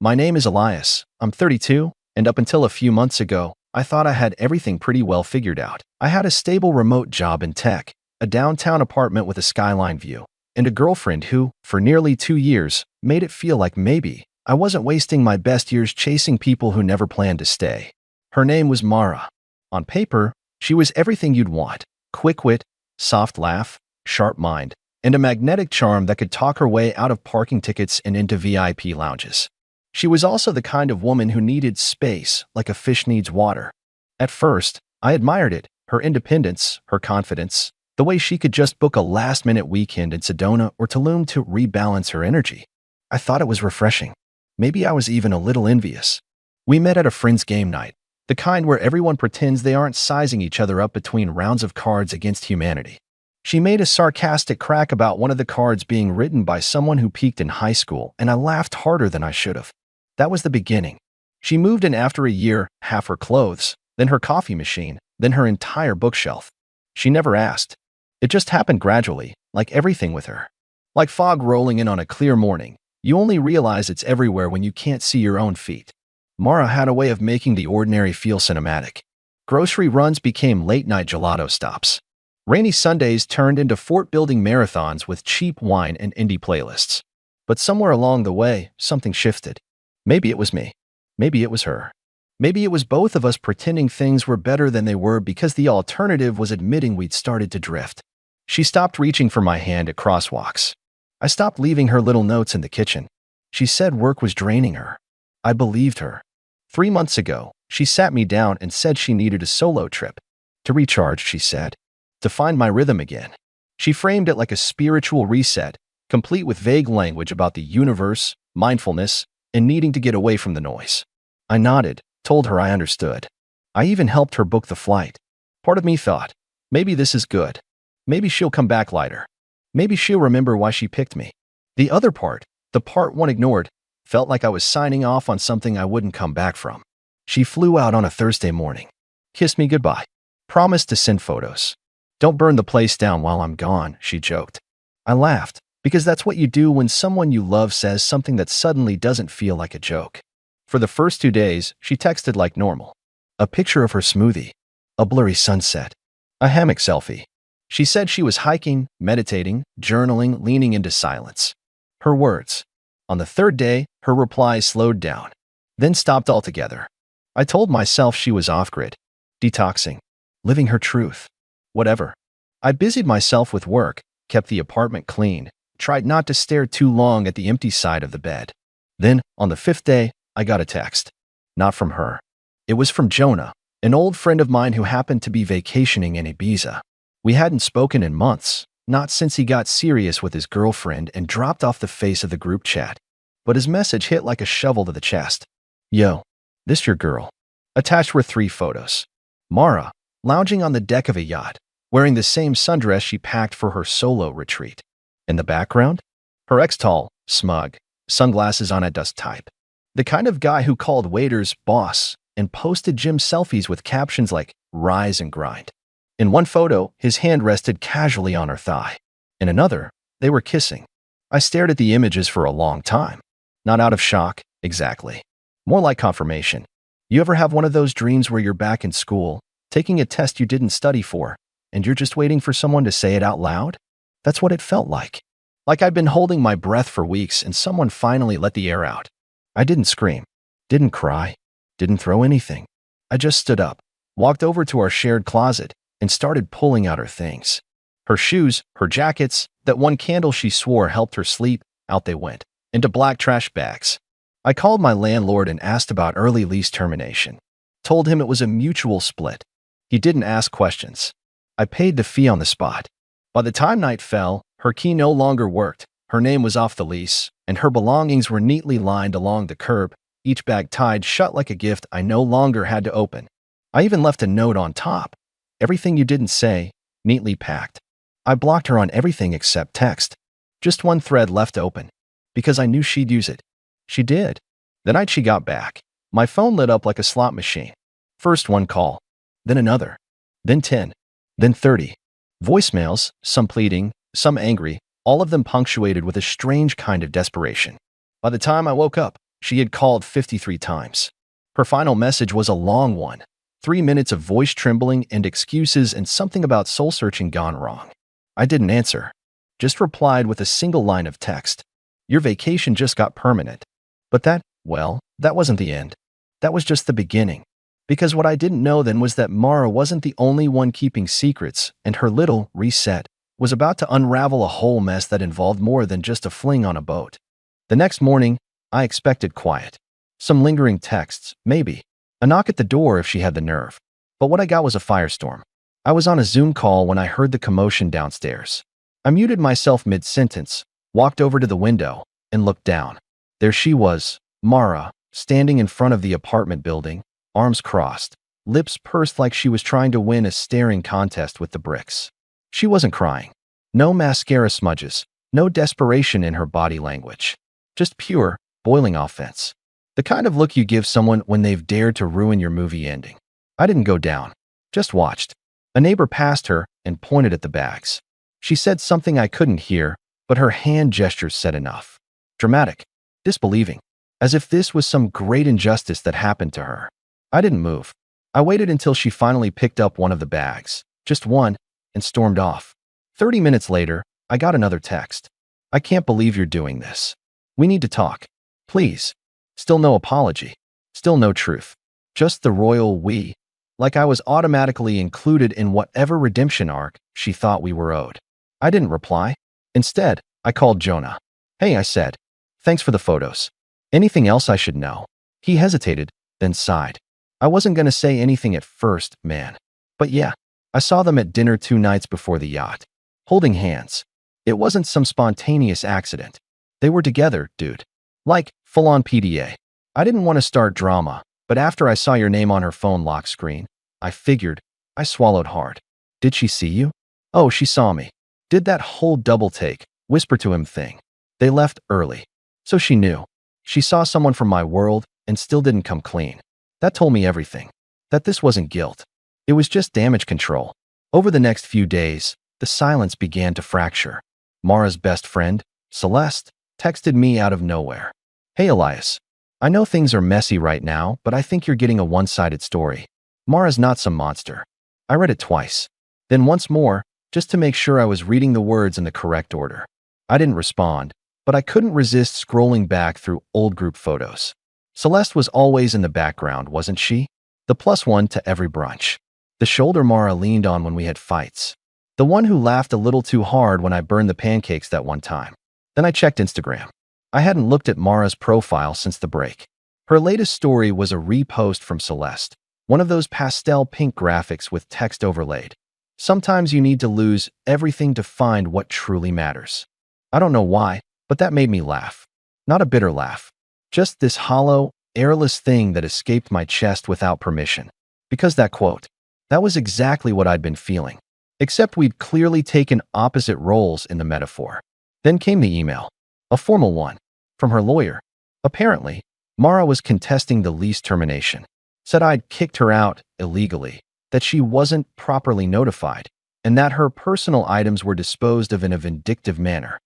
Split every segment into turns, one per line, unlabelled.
My name is Elias. I'm 32, and up until a few months ago, I thought I had everything pretty well figured out. I had a stable remote job in tech, a downtown apartment with a skyline view, and a girlfriend who, for nearly 2 years, made it feel like maybe I wasn't wasting my best years chasing people who never planned to stay. Her name was Mara. On paper, she was everything you'd want: quick wit, soft laugh, sharp mind, and a magnetic charm that could talk her way out of parking tickets and into VIP lounges. She was also the kind of woman who needed space like a fish needs water. At first, I admired it: her independence, her confidence, the way she could just book a last-minute weekend in Sedona or Tulum to rebalance her energy. I thought it was refreshing. Maybe I was even a little envious. We met at a friend's game night, the kind where everyone pretends they aren't sizing each other up between rounds of Cards Against Humanity. She made a sarcastic crack about one of the cards being written by someone who peaked in high school, and I laughed harder than I should have. That was the beginning. She moved in after a year, half her clothes, then her coffee machine, then her entire bookshelf. She never asked. It just happened gradually, like everything with her. Like fog rolling in on a clear morning, you only realize it's everywhere when you can't see your own feet. Mara had a way of making the ordinary feel cinematic. Grocery runs became late-night gelato stops. Rainy Sundays turned into fort-building marathons with cheap wine and indie playlists. But somewhere along the way, something shifted. Maybe it was me. Maybe it was her. Maybe it was both of us pretending things were better than they were because the alternative was admitting we'd started to drift. She stopped reaching for my hand at crosswalks. I stopped leaving her little notes in the kitchen. She said work was draining her. I believed her. 3 months ago, she sat me down and said she needed a solo trip. To recharge, she said. To find my rhythm again. She framed it like a spiritual reset, complete with vague language about the universe, mindfulness, and needing to get away from the noise. I nodded, told her I understood. I even helped her book the flight. Part of me thought, maybe this is good. Maybe she'll come back lighter. Maybe she'll remember why she picked me. The other part, the part one ignored, felt like I was signing off on something I wouldn't come back from. She flew out on a Thursday morning. Kissed me goodbye. Promised to send photos. Don't burn the place down while I'm gone, she joked. I laughed, because that's what you do when someone you love says something that suddenly doesn't feel like a joke. For the first 2 days, she texted like normal. A picture of her smoothie, a blurry sunset, a hammock selfie. She said she was hiking, meditating, journaling, leaning into silence. Her words. On the 3rd day, her replies slowed down, then stopped altogether. I told myself she was off-grid, detoxing, living her truth. Whatever. I busied myself with work, kept the apartment clean, tried not to stare too long at the empty side of the bed. Then, on the 5th day, I got a text. Not from her. It was from Jonah, an old friend of mine who happened to be vacationing in Ibiza. We hadn't spoken in months, not since he got serious with his girlfriend and dropped off the face of the group chat. But his message hit like a shovel to the chest. Yo, this your girl. Attached were 3 photos. Mara, lounging on the deck of a yacht, wearing the same sundress she packed for her solo retreat. In the background, her ex-tall, smug, sunglasses on at dusk type. The kind of guy who called waiters boss and posted gym selfies with captions like rise and grind. In one photo, his hand rested casually on her thigh. In another, they were kissing. I stared at the images for a long time. Not out of shock, exactly. More like confirmation. You ever have one of those dreams where you're back in school, taking a test you didn't study for, and you're just waiting for someone to say it out loud? That's what it felt like. Like I'd been holding my breath for weeks and someone finally let the air out. I didn't scream, didn't cry, didn't throw anything. I just stood up, walked over to our shared closet, and started pulling out her things. Her shoes, her jackets, that one candle she swore helped her sleep, out they went, into black trash bags. I called my landlord and asked about early lease termination. Told him it was a mutual split. He didn't ask questions. I paid the fee on the spot. By the time night fell, her key no longer worked, her name was off the lease, and her belongings were neatly lined along the curb, each bag tied shut like a gift I no longer had to open. I even left a note on top. Everything you didn't say, neatly packed. I blocked her on everything except text. Just one thread left open, because I knew she'd use it. She did. The night she got back, my phone lit up like a slot machine. First one call, then another, then 10, then 30. Voicemails, some pleading, some angry, all of them punctuated with a strange kind of desperation. By the time I woke up, She had called 53 times. Her final message was a long one. 3 minutes of voice trembling and excuses and something about soul-searching gone wrong. I didn't answer. Just replied with a single line of text. Your vacation just got permanent. But that wasn't the end. That was just the beginning. Because what I didn't know then was that Mara wasn't the only one keeping secrets, and her little reset was about to unravel a whole mess that involved more than just a fling on a boat. The next morning, I expected quiet. Some lingering texts, maybe. A knock at the door if she had the nerve. But what I got was a firestorm. I was on a Zoom call when I heard the commotion downstairs. I muted myself mid-sentence, walked over to the window, and looked down. There she was, Mara, standing in front of the apartment building, arms crossed, lips pursed like she was trying to win a staring contest with the bricks. She wasn't crying. No mascara smudges, no desperation in her body language. Just pure, boiling offense. The kind of look you give someone when they've dared to ruin your movie ending. I didn't go down, just watched. A neighbor passed her and pointed at the bags. She said something I couldn't hear, but her hand gestures said enough. Dramatic, disbelieving, as if this was some great injustice that happened to her. I didn't move. I waited until she finally picked up one of the bags, just one, and stormed off. 30 minutes later, I got another text. I can't believe you're doing this. We need to talk. Please. Still no apology. Still no truth. Just the royal we. Like I was automatically included in whatever redemption arc she thought we were owed. I didn't reply. Instead, I called Jonah. Hey, I said. Thanks for the photos. Anything else I should know? He hesitated, then sighed. I wasn't going to say anything at first, man. But yeah, I saw them at dinner 2 nights before the yacht. Holding hands. It wasn't some spontaneous accident. They were together, dude. Like, full-on PDA. I didn't want to start drama, but after I saw your name on her phone lock screen, I figured. I swallowed hard. Did she see you? Oh, she saw me. Did that whole double take, whisper to him thing. They left early. So she knew. She saw someone from my world and still didn't come clean. That told me everything. That this wasn't guilt. It was just damage control. Over the next few days, the silence began to fracture. Mara's best friend, Celeste, texted me out of nowhere. Hey Elias, I know things are messy right now, but I think you're getting a one-sided story. Mara's not some monster. I read it twice. Then once more, just to make sure I was reading the words in the correct order. I didn't respond, but I couldn't resist scrolling back through old group photos. Celeste was always in the background, wasn't she? The +1 to every brunch. The shoulder Mara leaned on when we had fights. The one who laughed a little too hard when I burned the pancakes that one time. Then I checked Instagram. I hadn't looked at Mara's profile since the break. Her latest story was a repost from Celeste, one of those pastel pink graphics with text overlaid. Sometimes you need to lose everything to find what truly matters. I don't know why, but that made me laugh. Not a bitter laugh. Just this hollow, airless thing that escaped my chest without permission. Because that quote, that was exactly what I'd been feeling. Except we'd clearly taken opposite roles in the metaphor. Then came the email. A formal one. From her lawyer. Apparently, Mara was contesting the lease termination. Said I'd kicked her out illegally, that she wasn't properly notified, and that her personal items were disposed of in a vindictive manner.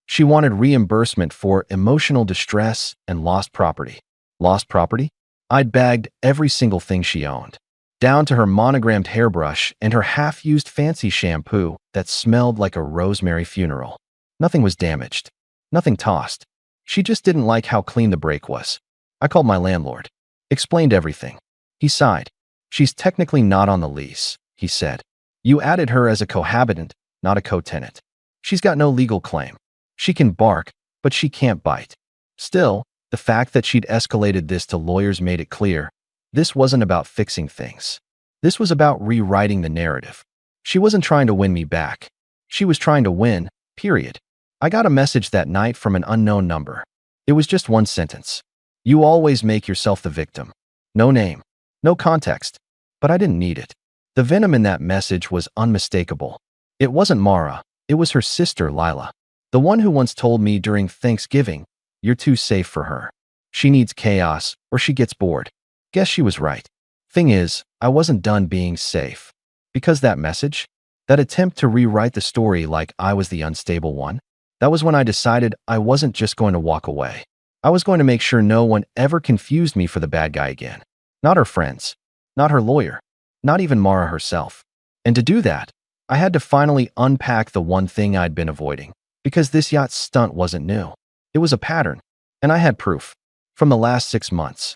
She wanted reimbursement for emotional distress and lost property. Lost property? I'd bagged every single thing she owned, down to her monogrammed hairbrush and her half-used fancy shampoo that smelled like a rosemary funeral. Nothing was damaged. Nothing tossed. She just didn't like how clean the break was. I called my landlord. Explained everything. He sighed. She's technically not on the lease, he said. You added her as a cohabitant, not a co-tenant. She's got no legal claim. She can bark, but she can't bite. Still, the fact that she'd escalated this to lawyers made it clear. This wasn't about fixing things. This was about rewriting the narrative. She wasn't trying to win me back. She was trying to win, period. I got a message that night from an unknown number. It was just one sentence. You always make yourself the victim. No name. No context. But I didn't need it. The venom in that message was unmistakable. It wasn't Mara. It was her sister, Lila. The one who once told me during Thanksgiving, you're too safe for her. She needs chaos, or she gets bored. Guess she was right. Thing is, I wasn't done being safe. Because that message, that attempt to rewrite the story like I was the unstable one, that was when I decided I wasn't just going to walk away. I was going to make sure no one ever confused me for the bad guy again. Not her friends, not her lawyer, not even Mara herself. And to do that, I had to finally unpack the one thing I'd been avoiding, because this yacht stunt wasn't new. It was a pattern, and I had proof. From the last 6 months.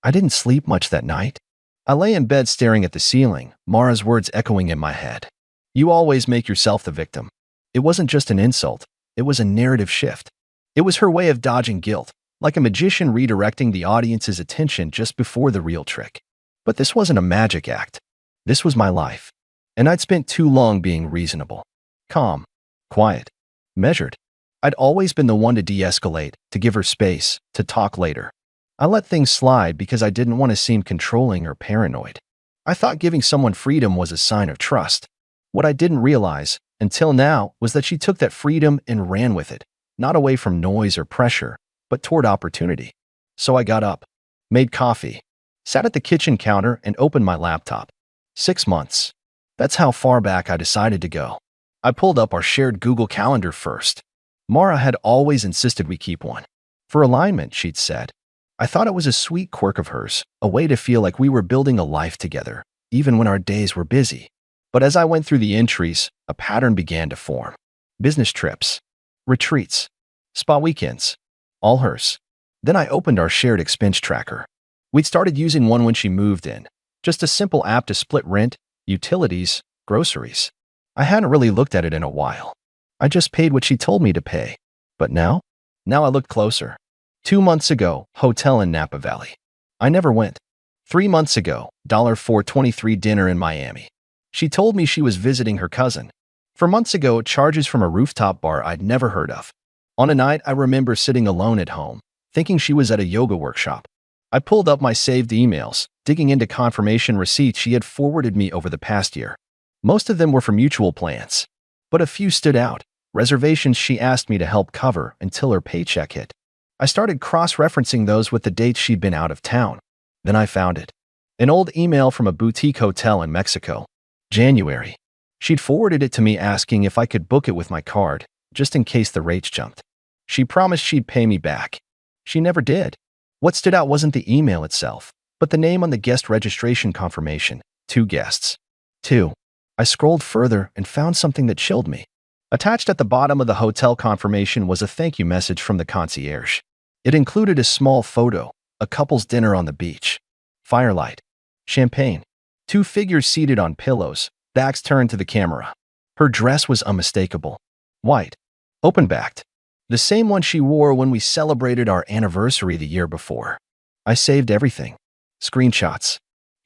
I didn't sleep much that night. I lay in bed staring at the ceiling, Mara's words echoing in my head. You always make yourself the victim. It wasn't just an insult, it was a narrative shift. It was her way of dodging guilt, like a magician redirecting the audience's attention just before the real trick. But this wasn't a magic act. This was my life. And I'd spent too long being reasonable, calm, quiet, measured. I'd always been the one to de-escalate, to give her space, to talk later. I let things slide because I didn't want to seem controlling or paranoid. I thought giving someone freedom was a sign of trust. What I didn't realize, until now, was that she took that freedom and ran with it, not away from noise or pressure, but toward opportunity. So I got up, made coffee, sat at the kitchen counter and opened my laptop. 6 months. That's how far back I decided to go. I pulled up our shared Google Calendar first. Mara had always insisted we keep one. For alignment, she'd said. I thought it was a sweet quirk of hers, a way to feel like we were building a life together, even when our days were busy. But as I went through the entries, a pattern began to form. Business trips, retreats, spa weekends, all hers. Then I opened our shared expense tracker. We'd started using one when she moved in, just a simple app to split rent, utilities, groceries. I hadn't really looked at it in a while. I just paid what she told me to pay. But now I looked closer. 2 months ago, hotel in Napa Valley. I never went. 3 months ago, $4.23 dinner in Miami. She told me she was visiting her cousin. 4 months ago, charges from a rooftop bar I'd never heard of. On a night, I remember sitting alone at home, thinking she was at a yoga workshop. I pulled up my saved emails, digging into confirmation receipts she had forwarded me over the past year. Most of them were for mutual plans, but a few stood out. Reservations she asked me to help cover until her paycheck hit. I started cross-referencing those with the dates she'd been out of town. Then I found it. An old email from a boutique hotel in Mexico. January. She'd forwarded it to me asking if I could book it with my card, just in case the rates jumped. She promised she'd pay me back. She never did. What stood out wasn't the email itself, but the name on the guest registration confirmation. 2 guests. 2. I scrolled further and found something that chilled me. Attached at the bottom of the hotel confirmation was a thank you message from the concierge. It included a small photo, a couple's dinner on the beach. Firelight. Champagne. 2 figures seated on pillows, backs turned to the camera. Her dress was unmistakable. White. Open-backed. The same one she wore when we celebrated our anniversary the year before. I saved everything. Screenshots.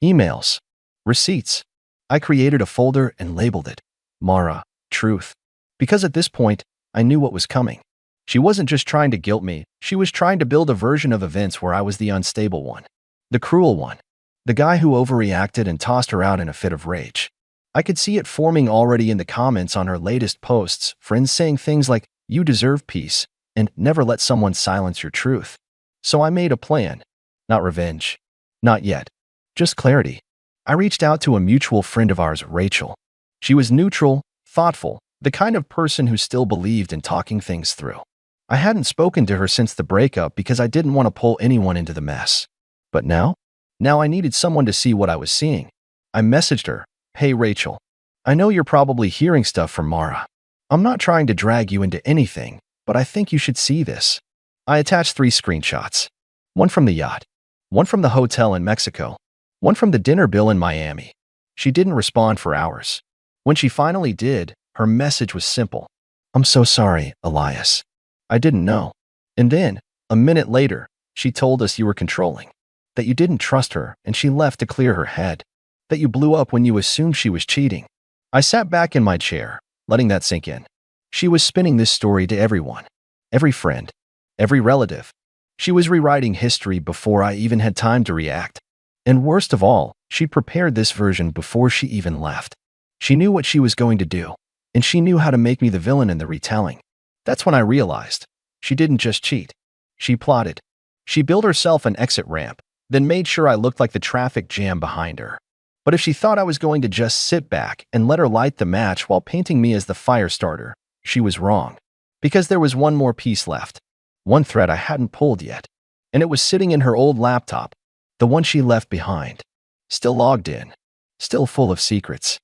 Emails. Receipts. I created a folder and labeled it Mara, Truth. Because at this point, I knew what was coming. She wasn't just trying to guilt me, she was trying to build a version of events where I was the unstable one. The cruel one. The guy who overreacted and tossed her out in a fit of rage. I could see it forming already in the comments on her latest posts, friends saying things like, "You deserve peace," and "Never let someone silence your truth." So I made a plan. Not revenge. Not yet. Just clarity. I reached out to a mutual friend of ours, Rachel. She was neutral, thoughtful, the kind of person who still believed in talking things through. I hadn't spoken to her since the breakup because I didn't want to pull anyone into the mess. But now I needed someone to see what I was seeing. I messaged her, "Hey Rachel, I know you're probably hearing stuff from Mara. I'm not trying to drag you into anything, but I think you should see this." I attached 3 screenshots. One from the yacht, one from the hotel in Mexico, one from the dinner bill in Miami. She didn't respond for hours. When she finally did, her message was simple. "I'm so sorry, Elias. I didn't know." And then, a minute later, she told us you were controlling, that you didn't trust her and she left to clear her head, that you blew up when you assumed she was cheating. I sat back in my chair, letting that sink in. She was spinning this story to everyone, every friend, every relative. She was rewriting history before I even had time to react. And worst of all, she prepared this version before she even left. She knew what she was going to do, and she knew how to make me the villain in the retelling. That's when I realized she didn't just cheat. She plotted. She built herself an exit ramp, then made sure I looked like the traffic jam behind her. But if she thought I was going to just sit back and let her light the match while painting me as the fire starter, she was wrong. Because there was one more piece left. One thread I hadn't pulled yet, and it was sitting in her old laptop, the one she left behind. Still logged in, still full of secrets.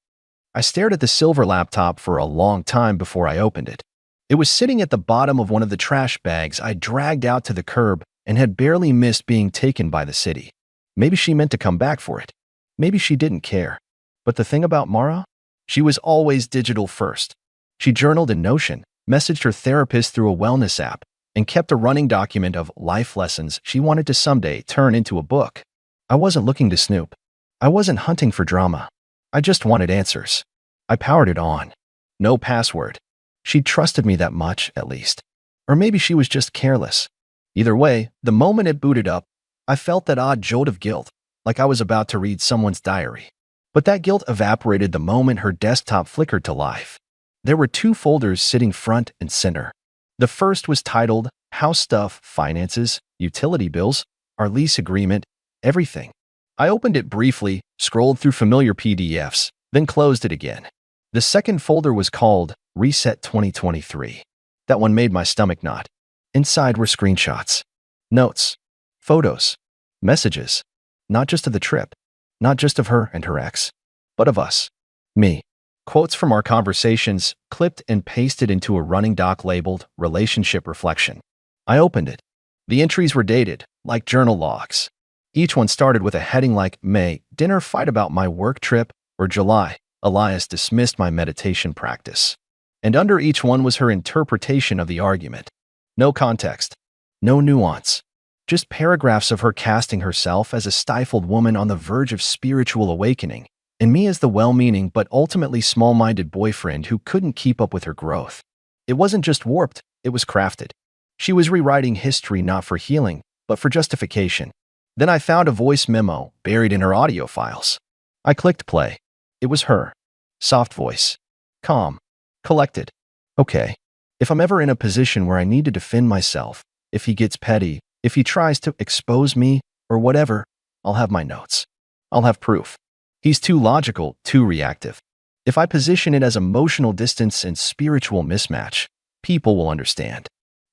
I stared at the silver laptop for a long time before I opened it. It was sitting at the bottom of one of the trash bags I dragged out to the curb and had barely missed being taken by the city. Maybe she meant to come back for it. Maybe she didn't care. But the thing about Mara? She was always digital first. She journaled in Notion, messaged her therapist through a wellness app, and kept a running document of life lessons she wanted to someday turn into a book. I wasn't looking to snoop. I wasn't hunting for drama. I just wanted answers. I powered it on. No password. She trusted me that much, at least. Or maybe she was just careless. Either way, the moment it booted up, I felt that odd jolt of guilt, like I was about to read someone's diary. But that guilt evaporated the moment her desktop flickered to life. There were 2 folders sitting front and center. The first was titled House Stuff, Finances, Utility Bills, Our Lease Agreement, Everything. I opened it briefly, scrolled through familiar PDFs, then closed it again. The second folder was called Reset 2023. That one made my stomach knot. Inside were screenshots, notes, photos, messages, not just of the trip, not just of her and her ex, but of us, me. Quotes from our conversations, clipped and pasted into a running doc labeled Relationship Reflection. I opened it. The entries were dated, like journal logs. Each one started with a heading like May, dinner fight about my work trip, or July, Elias dismissed my meditation practice. And under each one was her interpretation of the argument. No context, no nuance, just paragraphs of her casting herself as a stifled woman on the verge of spiritual awakening, and me as the well-meaning but ultimately small-minded boyfriend who couldn't keep up with her growth. It wasn't just warped, it was crafted. She was rewriting history not for healing, but for justification. Then I found a voice memo buried in her audio files. I clicked play. It was her. Soft voice. Calm. Collected. Okay. If I'm ever in a position where I need to defend myself, if he gets petty, if he tries to expose me, or whatever, I'll have my notes. I'll have proof. He's too logical, too reactive. If I position it as emotional distance and spiritual mismatch, people will understand.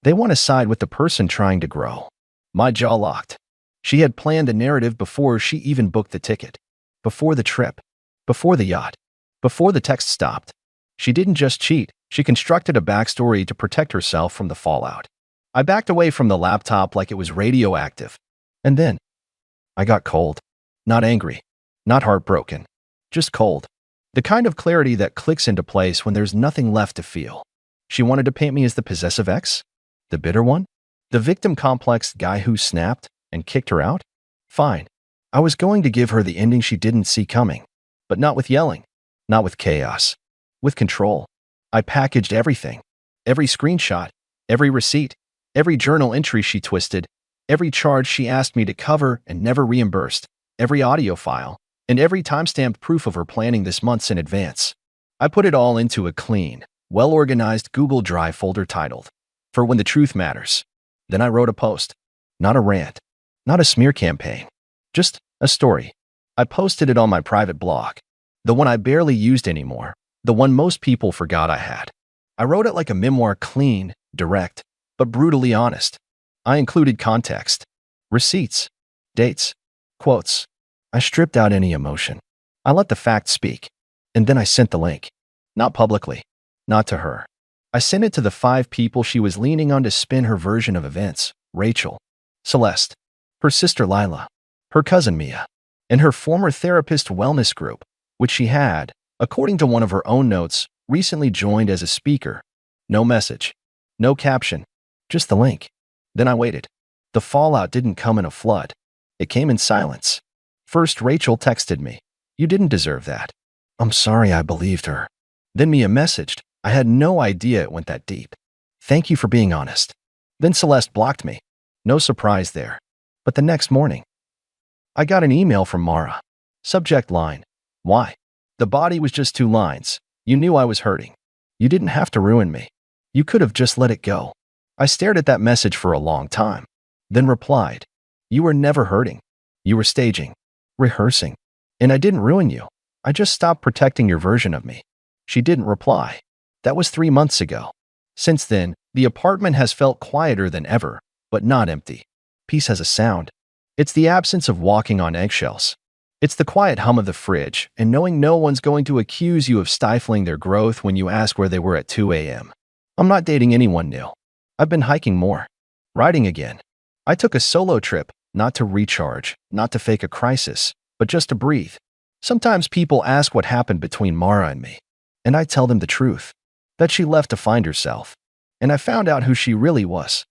They want to side with the person trying to grow. My jaw locked. She had planned a narrative before she even booked the ticket. Before the trip. Before the yacht. Before the text stopped. She didn't just cheat, she constructed a backstory to protect herself from the fallout. I backed away from the laptop like it was radioactive. And then, I got cold. Not angry. Not heartbroken. Just cold. The kind of clarity that clicks into place when there's nothing left to feel. She wanted to paint me as the possessive ex? The bitter one? The victim complex guy who snapped and kicked her out? Fine. I was going to give her the ending she didn't see coming. But not with yelling. Not with chaos. With control. I packaged everything. Every screenshot. Every receipt. Every journal entry she twisted. Every charge she asked me to cover and never reimbursed. Every audio file. And every timestamped proof of her planning this months in advance. I put it all into a clean, well-organized Google Drive folder titled, For When the Truth Matters. Then I wrote a post. Not a rant. Not a smear campaign. Just a story. I posted it on my private blog. The one I barely used anymore. The one most people forgot I had. I wrote it like a memoir, clean, direct, but brutally honest. I included context. Receipts. Dates. Quotes. I stripped out any emotion. I let the facts speak. And then I sent the link. Not publicly. Not to her. I sent it to the 5 people she was leaning on to spin her version of events. Rachel. Celeste. Her sister Lila. Her cousin Mia. And her former therapist wellness group, which she had, according to one of her own notes, recently joined as a speaker. No message. No caption. Just the link. Then I waited. The fallout didn't come in a flood. It came in silence. First, Rachel texted me. You didn't deserve that. I'm sorry I believed her. Then Mia messaged. I had no idea it went that deep. Thank you for being honest. Then Celeste blocked me. No surprise there. But the next morning, I got an email from Mara. Subject line. Why? The body was just 2 lines. You knew I was hurting. You didn't have to ruin me. You could have just let it go. I stared at that message for a long time. Then replied. You were never hurting. You were staging. Rehearsing. And I didn't ruin you. I just stopped protecting your version of me. She didn't reply. That was 3 months ago. Since then, The apartment has felt quieter than ever, but not empty. Peace has a sound. It's the absence of walking on eggshells. It's the quiet hum of the fridge and knowing no one's going to accuse you of stifling their growth when you ask where they were at 2 a.m. I'm not dating anyone new. I've been hiking more. Riding again. I took a solo trip, not to recharge, not to fake a crisis, but just to breathe. Sometimes people ask what happened between Mara and me, and I tell them the truth, that she left to find herself. And I found out who she really was.